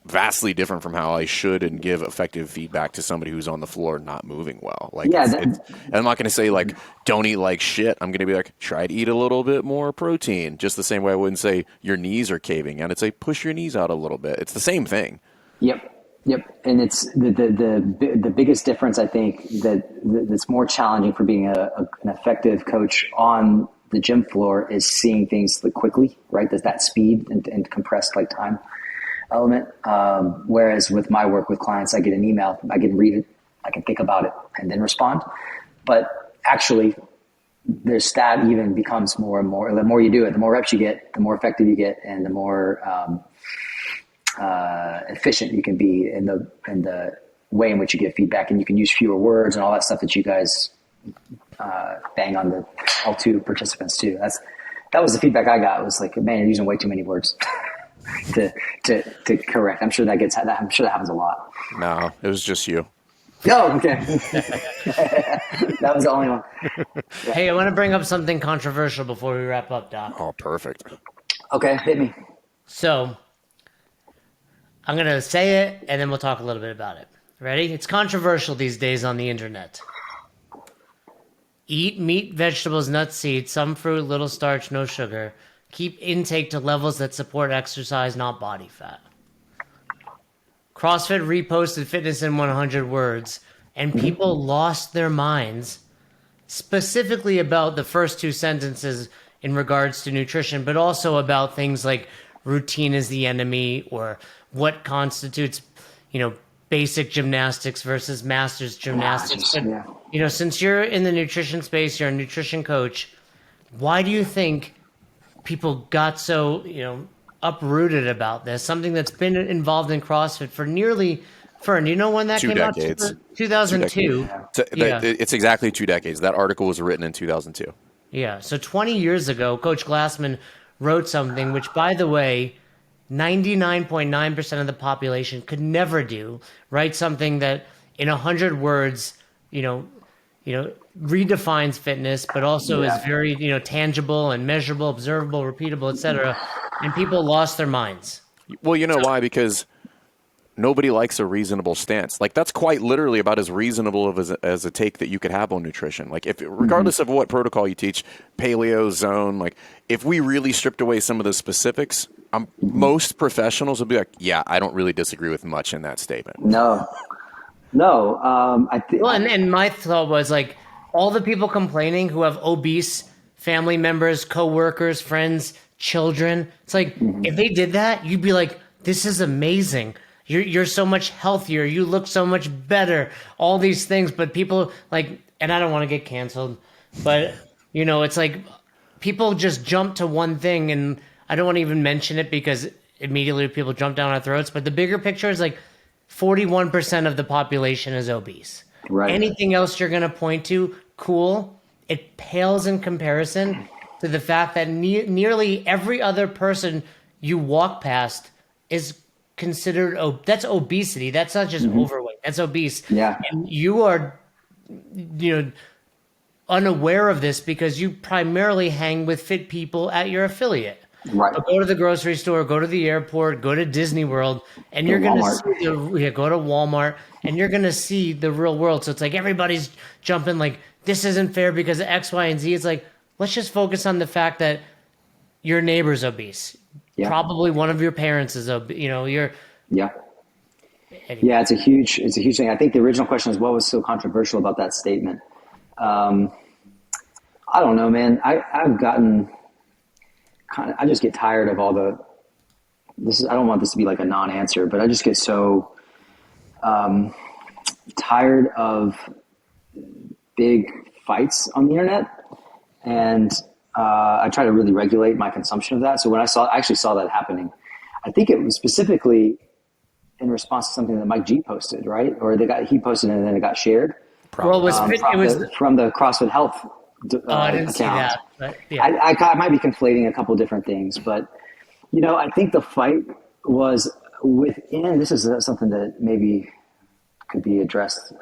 vastly different from how I should and give effective feedback to somebody who's on the floor not moving well. Like, and I'm not going to say like, don't eat like shit. I'm going to be like, try to eat a little bit more protein. Just the same way I wouldn't say your knees are caving in. I'd say push your knees out a little bit. It's the same thing. Yep. And it's the biggest difference, I think, that's more challenging for being an effective coach on the gym floor is seeing things quickly, right? There's that speed and compressed like time element. Whereas with my work with clients, I get an email, I can read it, I can think about it and then respond. But actually their stat even becomes more and more, the more you do it, the more reps you get, the more effective you get, and the more efficient you can be in the way in which you give feedback, and you can use fewer words and all that stuff that you guys bang on the L2 participants too. That was the feedback I got. It was like, man, you're using way too many words to correct. I'm sure that happens a lot. No, it was just you. Oh, okay. That was the only one. Yeah. Hey, I want to bring up something controversial before we wrap up, Doc. Oh, perfect. Okay, hit me. So I'm going to say it, and then we'll talk a little bit about it. Ready? It's controversial these days on the internet. Eat meat, vegetables, nuts, seeds, some fruit, little starch, no sugar. Keep intake to levels that support exercise, not body fat. CrossFit reposted fitness in 100 words, and people lost their minds specifically about the first two sentences in regards to nutrition, but also about things like routine is the enemy, or what constitutes, basic gymnastics versus master's gymnastics. But, since you're in the nutrition space, you're a nutrition coach, why do you think people got so, uprooted about this? Something that's been involved in CrossFit for nearly, Fern, you know when that came out? 2002. It's exactly 2 decades. That article was written in 2002. Yeah. So 20 years ago, Coach Glassman wrote something, which, by the way, 99.9% of the population could never do. Write something that in 100 words, redefines fitness, but also is very, tangible and measurable, observable, repeatable, etc. And people lost their minds. Well, you know why? Because nobody likes a reasonable stance. Like, that's quite literally about as reasonable as a take that you could have on nutrition. Like, regardless of what protocol you teach, paleo, zone, like, if we really stripped away some of the specifics, most professionals would be like, yeah, I don't really disagree with much in that statement. No. And my thought was, like, all the people complaining who have obese family members, coworkers, friends, children, it's like, if they did that, you'd be like, this is amazing. You're so much healthier. You look so much better. All these things. But people, like, and I don't want to get canceled, but, it's like people just jump to one thing, and I don't want to even mention it because immediately people jump down our throats. But the bigger picture is like 41% of the population is obese. Right. Anything else you're going to point to, cool. It pales in comparison to the fact that nearly every other person you walk past is considered that's obesity. That's not just overweight. That's obese. Yeah. And you are, unaware of this because you primarily hang with fit people at your affiliate. Right. Go to the grocery store, go to the airport, go to Disney World, and you're going to see go to Walmart, and you're going to see the real world. So it's like everybody's jumping like, this isn't fair because of X, Y, and Z. It's like, let's just focus on the fact that your neighbor's obese. Yeah. Probably one of your parents is obese. Anyway. Yeah, it's a huge thing. I think the original question is, what was so controversial about that statement? I don't know, man. I've gotten I just get tired of all I don't want this to be like a non-answer, but I just get so tired of big fights on the internet, and I try to really regulate my consumption of that. So when I actually saw that happening, I think it was specifically in response to something that Mike G posted, right? Or he posted it and then it got shared. Well, it was from the CrossFit Health I didn't account. see that. But yeah. I might be conflating a couple different things, but I think the fight was within. This is something that maybe could be addressed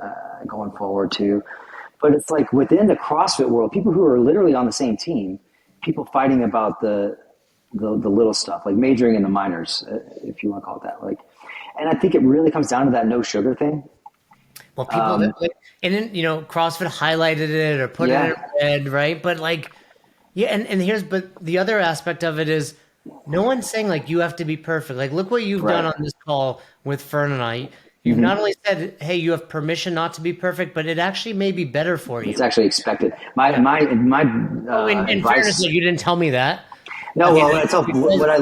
going forward too. But it's like within the CrossFit world, people who are literally on the same team, people fighting about the little stuff, like majoring in the minors, if you want to call it that. Like, and I think it really comes down to that no sugar thing. Well, people and then, CrossFit highlighted it or put it in red, right? But like, yeah, and but the other aspect of it is no one's saying like you have to be perfect. Like, look what you've done on this call with Fern and I. You've not only said, hey, you have permission not to be perfect, but it actually may be better for you. It's actually expected. My in advice, fairness, you didn't tell me that. No, well, what I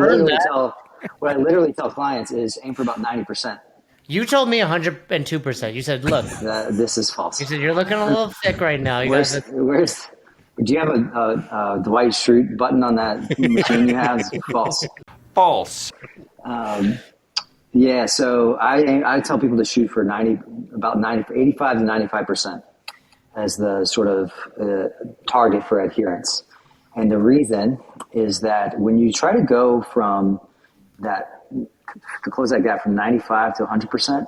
literally tell clients is aim for about 90%. You told me 102%. You said, look, this is false. You said you're looking a little thick right now. Do you have a Dwight Schrute button on that machine you have? It's false. False. Yeah, so I tell people to shoot for 85 to 95% as the sort of target for adherence. And the reason is that when you try to go from that, to close that gap from 95 to 100%,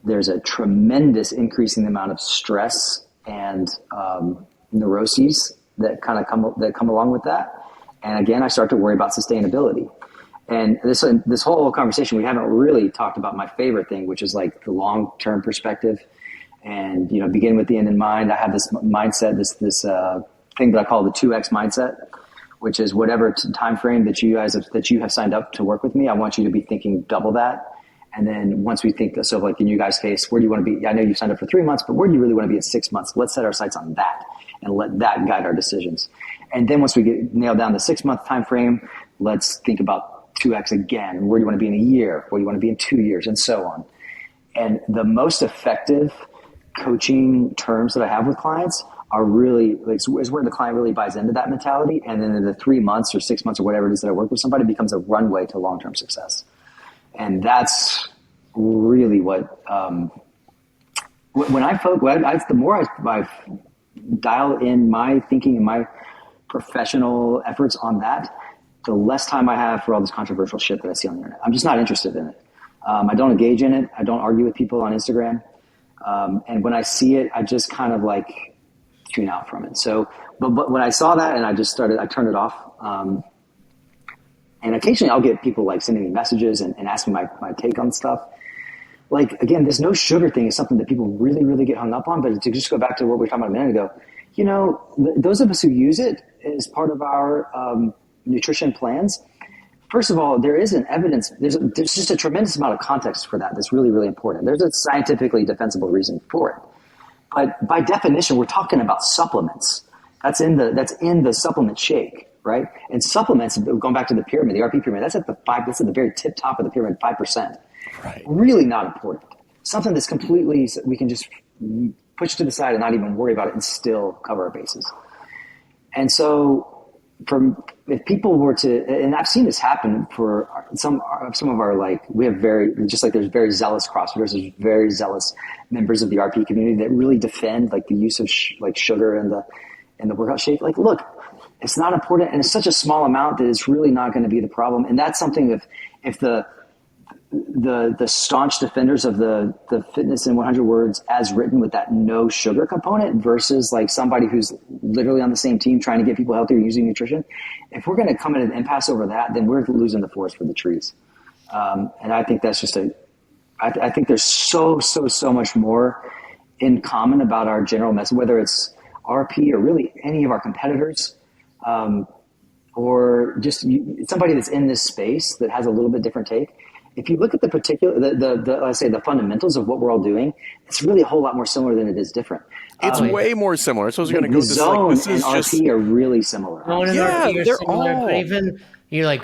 there's a tremendous increase in the amount of stress and neuroses that kind of come along with that. And again, I start to worry about sustainability. And this whole conversation, we haven't really talked about my favorite thing, which is like the long-term perspective, and begin with the end in mind. I have this mindset, this thing that I call the 2X mindset, which is whatever time frame that you have signed up to work with me, I want you to be thinking double that. And then once we think, so like in you guys' case, where do you want to be? I know you signed up for 3 months, but where do you really want to be in 6 months? Let's set our sights on that and let that guide our decisions. And then once we nail down the 6 month time frame, let's think about 2X again. Where do you want to be in a year? Where do you want to be in 2 years? And so on. And the most effective coaching terms that I have with clients are really is where the client really buys into that mentality. And then in the 3 months or 6 months or whatever it is that I work with somebody, becomes a runway to long-term success. And that's really what, the more I dial in my thinking and my professional efforts on that, the less time I have for all this controversial shit that I see on the internet. I'm just not interested in it. I don't engage in it. I don't argue with people on Instagram. And when I see it, I just kind of like tune out from it. So, but when I saw that and I turned it off. And occasionally I'll get people like sending me messages and asking my take on stuff. Like, again, this no sugar thing is something that people really, really get hung up on. But to just go back to what we were talking about a minute ago, those of us who use it as part of our nutrition plans, first of all, there is an evidence. There's just a tremendous amount of context for that. That's really, really important. There's a scientifically defensible reason for it. But by definition, we're talking about supplements. That's in the supplement shake, right? And supplements, going back to the pyramid, the RP pyramid, that's at the very tip top of the pyramid, 5%. Right. Really not important. Something that's completely, we can just push to the side and not even worry about it and still cover our bases. And so, if people were to, and I've seen this happen for some of our, like, we have there's very zealous CrossFitters, there's very zealous members of the RP community that really defend like the use of sugar in the workout shake. Like, look, it's not important, and it's such a small amount that it's really not going to be the problem. And that's something if the staunch defenders of the fitness in 100 words as written with that no sugar component versus like somebody who's literally on the same team trying to get people healthier using nutrition, if we're going to come at an impasse over that, then we're losing the forest for the trees. And I think that's just I think there's so much more in common about our general message, whether it's RP or really any of our competitors, or just somebody that's in this space that has a little bit different take. If you look at the particular, let's say the fundamentals of what we're all doing, it's really a whole lot more similar than it is different. It's way more similar. So I was going to go with this. Zone and RP are really similar. Zone and RP are similar, but even you're like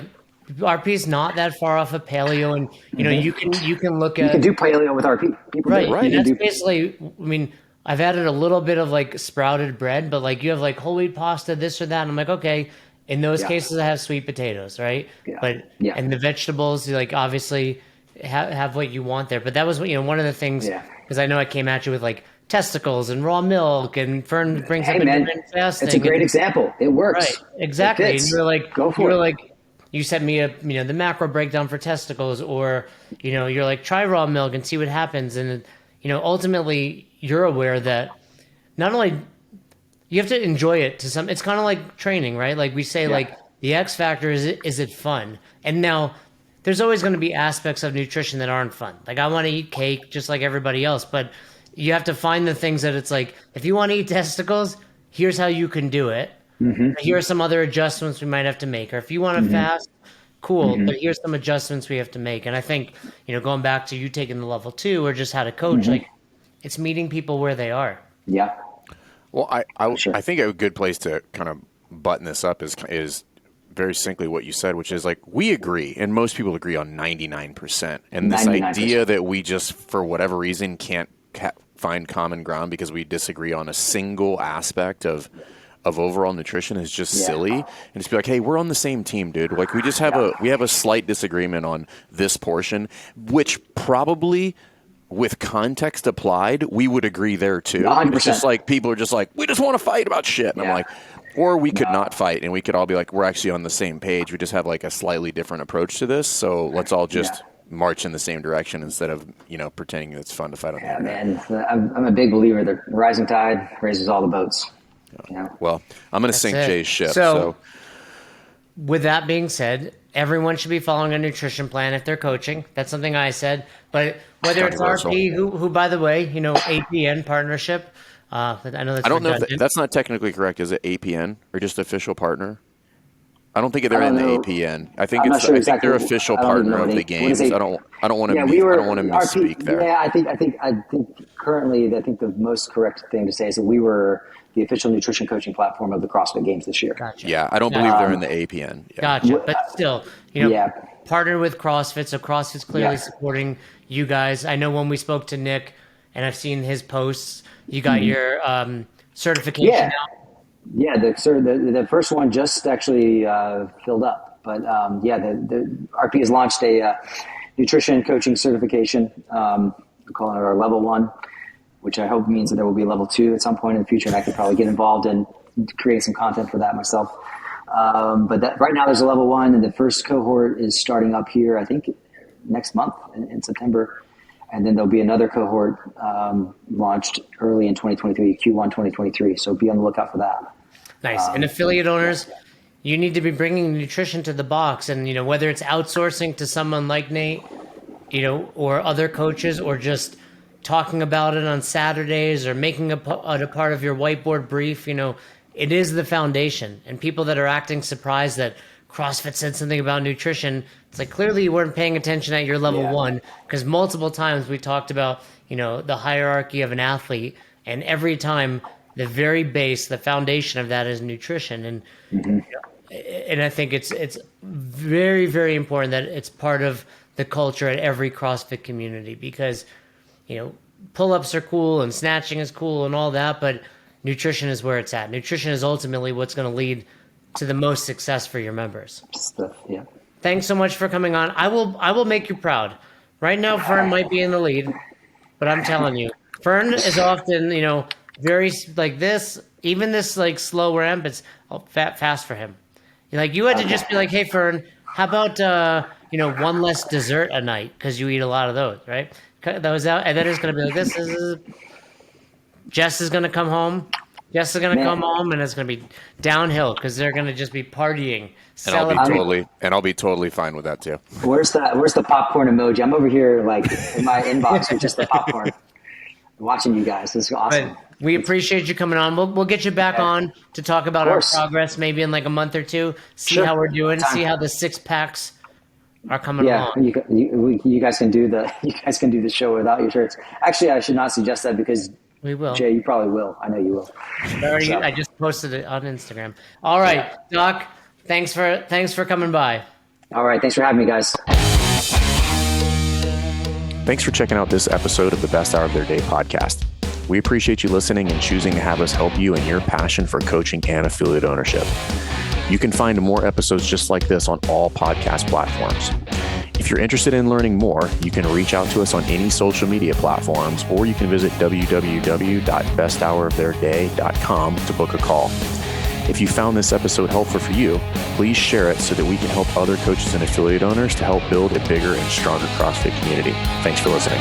RP's not that far off of paleo, and you can look at, you can do paleo with RP. People right? Do it. Right. That's basically. I mean, I've added a little bit of like sprouted bread, but like you have like whole wheat pasta, this or that. And I'm like, okay. In those cases, I have sweet potatoes, right? Yeah. But and the vegetables, like obviously have what you want there. But that was one of the things, because I know I came at you with like testicles and raw milk, and Fern brings up intermittent fasting. It's a great example. It works. Right, exactly. And you were like, go for it. You sent me the macro breakdown for testicles, or you're like, try raw milk and see what happens. And ultimately you're aware that not only you have to enjoy it to some, it's kind of like training, right? Like we say, like the X factor is it fun? And now there's always going to be aspects of nutrition that aren't fun. Like I want to eat cake just like everybody else, but you have to find the things that it's like, if you want to eat testicles, here's how you can do it. Here are some other adjustments we might have to make. Or if you want to fast, cool, but here's some adjustments we have to make. And I think, going back to you taking the level 2 or just how to coach, like it's meeting people where they are. Yeah. Well, I think a good place to kind of button this up is very simply what you said, which is like we agree, and most people agree on 99%. And this 99%. Idea that we just, for whatever reason, can't find common ground because we disagree on a single aspect of overall nutrition is just silly. And just be like, hey, we're on the same team, dude. Like we just have a slight disagreement on this portion, which probably with context applied, we would agree there too. 100%. It's just like people are just like, we just want to fight about shit. And I'm like, or we could not fight and we could all be like, we're actually on the same page. We just have like a slightly different approach to this. So let's all just march in the same direction instead of, pretending it's fun to fight on the internet. Man, I'm a big believer that rising tide raises all the boats. Well, I'm going to sink Jay's ship. So with that being said, everyone should be following a nutrition plan if they're coaching. That's something I said. But whether it's RP, who by the way, APN partnership. I know that's. I don't know if that's not technically correct. Is it APN or just official partner? I don't think they're in the APN. I think I think they're official partner of the games. I don't want to misspeak there. Yeah, I think currently the most correct thing to say is that we were the official nutrition coaching platform of the CrossFit Games this year. Gotcha. Yeah, I don't believe they're in the APN. Yeah. Gotcha, but still, partnered with CrossFit, so CrossFit's clearly supporting you guys. I know when we spoke to Nick, and I've seen his posts, you got your certification out. Yeah, the first one just actually filled up. But the RP has launched a nutrition coaching certification. We're calling it our level 1, which I hope means that there will be a level 2 at some point in the future, and I could probably get involved in creating some content for that myself. But right now there's a level 1, and the first cohort is starting up here, I think, next month in September. And then there'll be another cohort launched early in 2023, Q1 2023. So be on the lookout for that. Nice. And affiliate owners, you need to be bringing nutrition to the box. And, whether it's outsourcing to someone like Nate, or other coaches, or just talking about it on Saturdays or making it a part of your whiteboard brief, it is the foundation. And people that are acting surprised that CrossFit said something about nutrition, it's like clearly you weren't paying attention at your level 1, because multiple times we talked about, the hierarchy of an athlete, and every time the very base, the foundation of that is nutrition. And and I think it's very, very important that it's part of the culture at every CrossFit community, because, pull-ups are cool and snatching is cool and all that, but nutrition is where it's at. Nutrition is ultimately what's going to lead to the most success for your members. Yeah. Thanks so much for coming on. I will make you proud. Right now, Fern might be in the lead, but I'm telling you, Fern is often, very like this, even this like slow ramp, it's fast for him. You had to just be like, hey, Fern, how about, one less dessert a night? Because you eat a lot of those, right? Cut those out. And then it's going to be like this. Jess is going to come home. Jess is going to come home, and it's going to be downhill because they're going to just be partying. And I'll be totally fine with that too. Where's the popcorn emoji? I'm over here like in my inbox with just the popcorn. Watching you guys. This is awesome. But we appreciate you coming on. We'll get you back on to talk about our progress maybe in like a month or two. See how we're doing. See how the 6-packs are coming along. You guys can do the show without your shirts. Actually, I should not suggest that because we will. Jay, you probably will. I know you will. I just posted it on Instagram. All right, Doc. Thanks for coming by. All right, thanks for having me, guys. Thanks for checking out this episode of the Best Hour of Their Day podcast. We appreciate you listening and choosing to have us help you in your passion for coaching and affiliate ownership. You can find more episodes just like this on all podcast platforms. If you're interested in learning more, you can reach out to us on any social media platforms, or you can visit www.besthouroftheirday.com to book a call. If you found this episode helpful for you, please share it so that we can help other coaches and affiliate owners to help build a bigger and stronger CrossFit community. Thanks for listening.